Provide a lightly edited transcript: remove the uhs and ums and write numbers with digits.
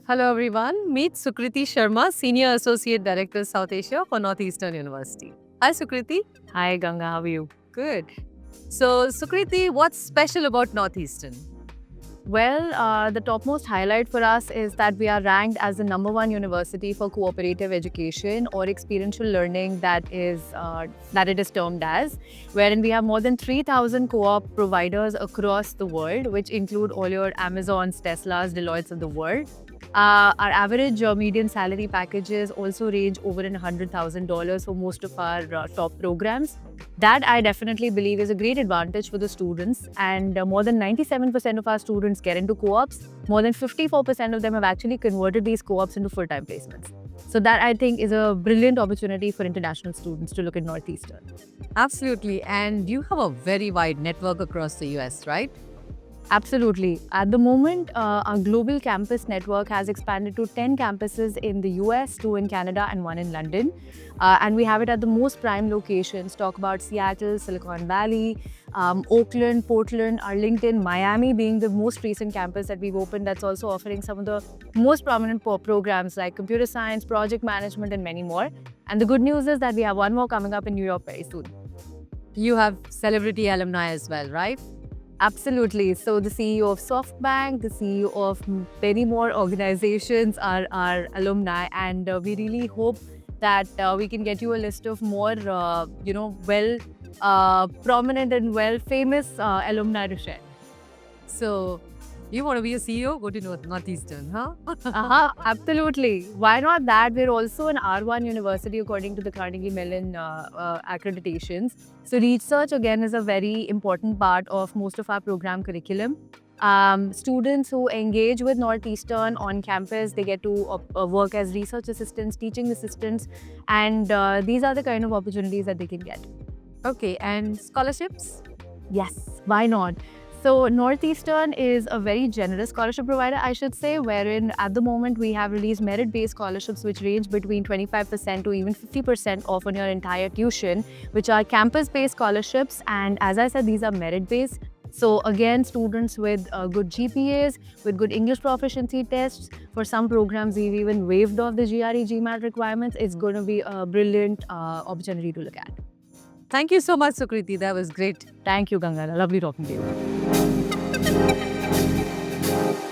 Hello everyone, meet Sukriti Sharma, Senior Associate Director South Asia for Northeastern University. Hi Sukriti. Hi Ganga, how are you? Good. So Sukriti, what's special about Northeastern? Well, the topmost highlight for us is that we are ranked as the #1 university for cooperative education or experiential learning that it is termed as, wherein we have more than 3,000 co-op providers across the world, which include all your Amazons, Teslas, Deloittes of the world. Our average median salary packages also range over $100,000 for most of our top programs. That I definitely believe is a great advantage for the students, and more than 97% of our students get into co-ops. More than 54% of them have actually converted these co-ops into full-time placements. So that I think is a brilliant opportunity for international students to look at Northeastern. Absolutely. And you have a very wide network across the US, right? Absolutely. At the moment, our global campus network has expanded to 10 campuses in the US, 2 in Canada, and 1 in London. And we have it at the most prime locations. Talk about Seattle, Silicon Valley, Oakland, Portland, Arlington, Miami being the most recent campus that we've opened that's also offering some of the most prominent programs like computer science, project management, and many more. And the good news is that we have one more coming up in New York very soon. You have celebrity alumni as well, right? Absolutely. So the CEO of SoftBank, the CEO of many more organizations are our alumni, and we really hope that we can get you a list of more, prominent and famous alumni to share. So you want to be a CEO? Go to Northeastern, huh? Absolutely. Why not that? We're also an R1 university according to the Carnegie Mellon accreditations. So research again is a very important part of most of our program curriculum. Students who engage with Northeastern on campus, they get to work as research assistants, teaching assistants, and these are the kind of opportunities that they can get. Okay, and scholarships? Yes, why not? So Northeastern is a very generous scholarship provider, I should say, wherein at the moment we have released merit-based scholarships which range between 25% to even 50% off on your entire tuition, which are campus-based scholarships. And as I said, these are merit-based. So again, students with good GPAs, with good English proficiency tests, for some programs we've even waived off the GRE GMAT requirements. It's going to be a brilliant opportunity to look at. Thank you so much, Sukriti. That was great. Thank you, Ganga. Lovely talking to you.